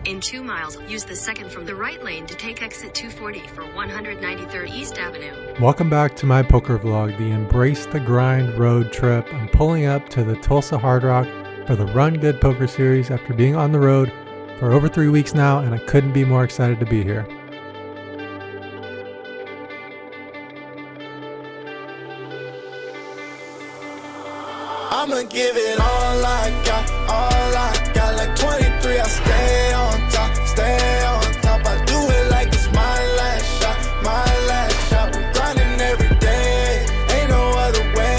In 2 miles, use the second from the right lane to take exit 240 for 193rd East Avenue. Welcome back to my poker vlog, the Embrace the Grind road trip. I'm pulling up to the Tulsa Hard Rock for the Run Good Poker Series after being on the road for over 3 weeks now, and I couldn't be more excited to be here. I'ma give it all I got, like 23, I stay on top, I do it like it's my last shot, we grinding every day, ain't no other way.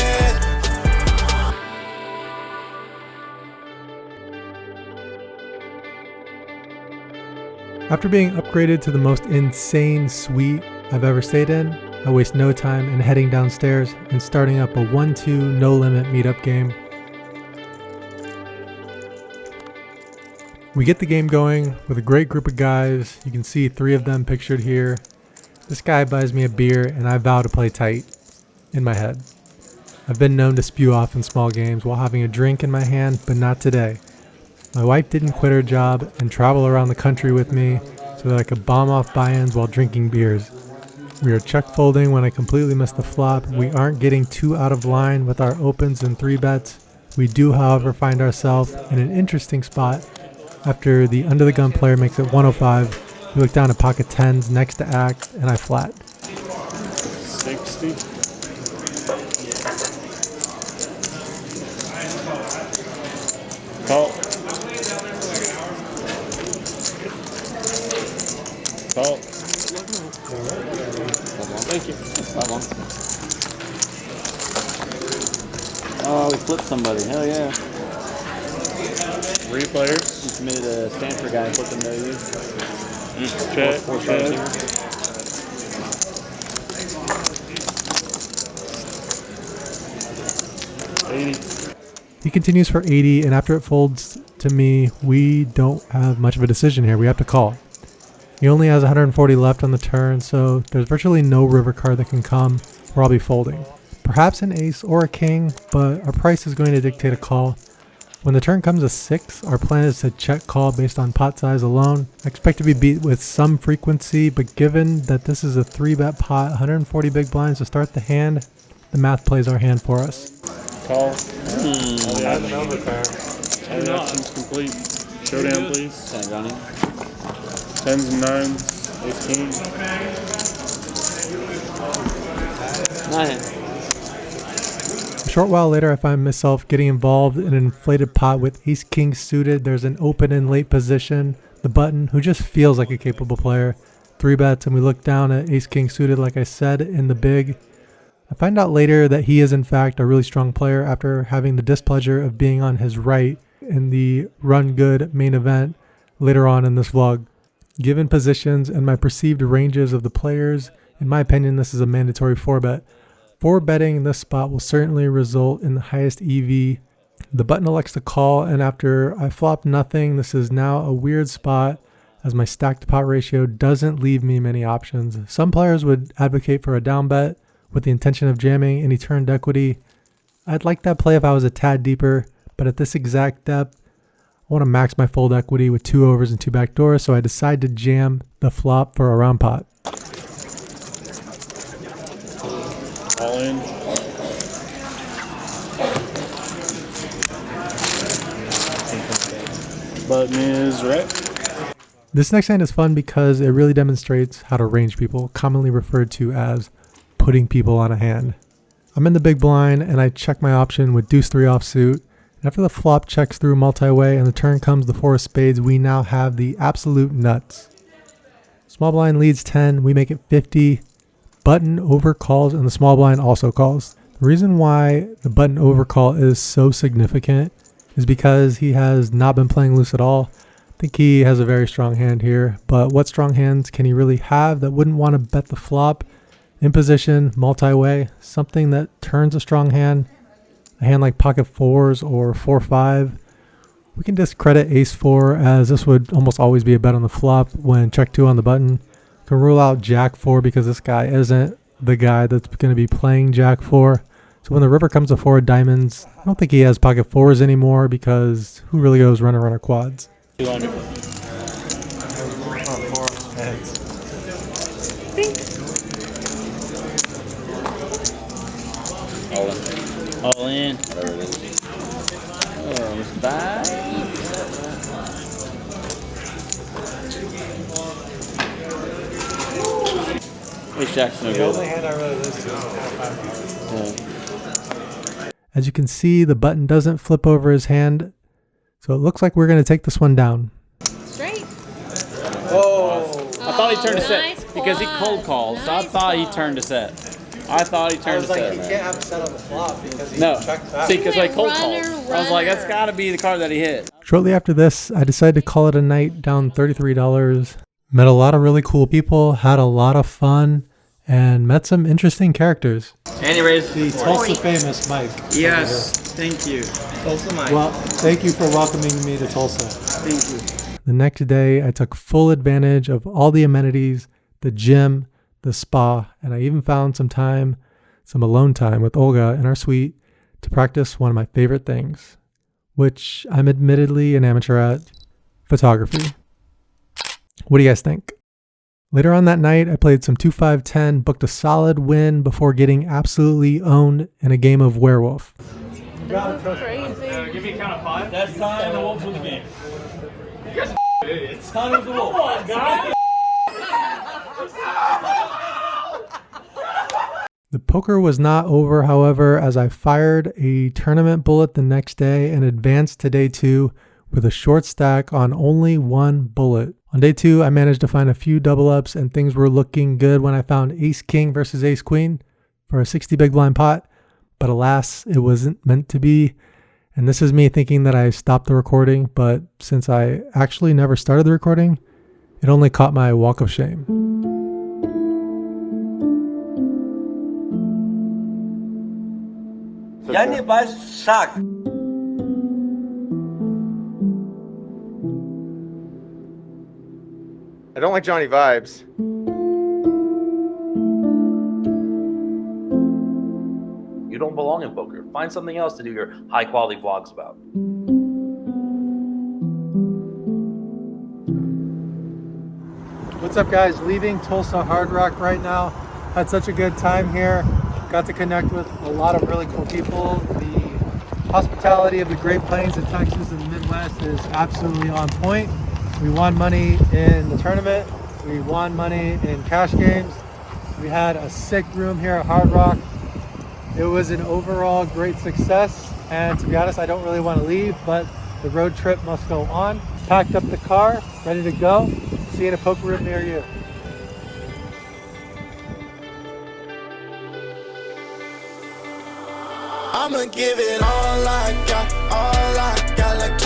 After being upgraded to the most insane suite I've ever stayed in, I waste no time in heading downstairs and starting up a 1-2 no limit meetup game. We get the game going with a great group of guys. You can see 3 of them pictured here. This guy buys me a beer and I vow to play tight in my head. I've been known to spew off in small games while having a drink in my hand, but not today. My wife didn't quit her job and travel around the country with me so that I could bomb off buy-ins while drinking beers. We are check folding when I completely missed the flop. We aren't getting too out of line with our opens and 3 bets. We do, however, find ourselves in an interesting spot. After the under the gun player makes it 105, we look down at pocket 10s next to act, and I flat. 60. Call. Call. Thank you. That one. Oh, we flipped somebody. Hell yeah. 3 players. We committed a Stanford guy and flipped him to you. Check. Four Check. He continues for 80, and after it folds to me, we don't have much of a decision here. We have to call. He only has 140 left on the turn, so there's virtually no river card that can come, or I'll be folding. Perhaps an ace or a king, but our price is going to dictate a call. When the turn comes to 6, our plan is to check call based on pot size alone. I expect to be beat with some frequency, but given that this is a 3-bet pot, 140 big blinds to start the hand, the math plays our hand for us. Call. All the action's complete. Showdown, please. Okay, Johnny. 10s and 9s. Ace king. Nice. A short while later, I find myself getting involved in an inflated pot with ace king suited. There's an open in late position. The button, who just feels like a capable player. 3 bets, and we look down at ace king suited, like I said, in the big. I find out later that he is in fact a really strong player after having the displeasure of being on his right in the Run Good main event later on in this vlog. Given positions and my perceived ranges of the players, in my opinion, this is a mandatory 4-bet. 4-betting in this spot will certainly result in the highest EV. The button elects to call, and after I flop nothing, this is now a weird spot as my stack to pot ratio doesn't leave me many options. Some players would advocate for a down bet with the intention of jamming any turned equity. I'd like that play if I was a tad deeper, but at this exact depth, I want to max my fold equity with 2 overs and 2 backdoors, so I decide to jam the flop for a round pot. All in. Button is red. This next hand is fun because it really demonstrates how to range people, commonly referred to as putting people on a hand. I'm in the big blind and I check my option with deuce 3 offsuit. And after the flop checks through multi-way and the turn comes the 4 of spades, we now have the absolute nuts. Small blind leads 10, we make it 50. Button overcalls and the small blind also calls. The reason why the button overcall is so significant is because he has not been playing loose at all. I think he has a very strong hand here, but what strong hands can he really have that wouldn't want to bet the flop? In position, multi-way, something that turns a strong hand, a hand like pocket 4s or 4-5. We can discredit ace 4 as this would almost always be a bet on the flop when check 2 on the button. We can rule out jack 4 because this guy isn't the guy that's going to be playing jack 4. So when the river comes to 4 of diamonds, I don't think he has pocket 4s anymore because who really goes runner quads? think. All in. Whatever it is. Oh, it's bad. Ace Jack's no good. hand I really lose to. As you can see, the button doesn't flip over his hand, so it looks like we're going to take this one down. Straight. Oh! I thought he turned a nice set because he cold called, so I Nice thought he quad. turned a set. I thought he turned a set. you can't have a set on the flop because he No, checked back. see, because I cold called. Runner, I was like, that's runner. got to be the card that he hit. Shortly after this, I decided to call it a night, down $33. Met a lot of really cool people, had a lot of fun, and met some interesting characters. And he raised The Tulsa famous Mike. Yes, thank you. Tulsa Mike. Well, thank you for welcoming me to Tulsa. Thank you. The next day, I took full advantage of all the amenities, the gym, the spa, and I even found some alone time with Olga in our suite to practice one of my favorite things, which I'm admittedly an amateur at, photography. What do you guys think? Later on that night, I played some 2-5-10, booked a solid win before getting absolutely owned in a game of werewolf. Crazy. Give me a count of 5. That's time the wolves win the game. You guys are idiots. Time was the wolf. Come on, guys. The poker was not over, however, as I fired a tournament bullet the next day and advanced to day 2 with a short stack on only one bullet. On day 2, I managed to find a few double ups and things were looking good when I found Ace King versus Ace Queen for a 60 big blind pot, but alas, it wasn't meant to be. And this is me thinking that I stopped the recording, but since I actually never started the recording, it only caught my walk of shame. JohnnieVibes suck. I don't like JohnnieVibes. You don't belong in poker. Find something else to do your high quality vlogs about. What's up, guys? Leaving Tulsa Hard Rock right now. Had such a good time here. Got to connect with a lot of really cool people. The hospitality of the Great Plains of Texas and the Midwest is absolutely on point. We won money in the tournament. We won money in cash games. We had a sick room here at Hard Rock. It was an overall great success. And to be honest, I don't really want to leave, but the road trip must go on. Packed up the car, ready to go. See you in a poker room near you. I'ma give it all I got, like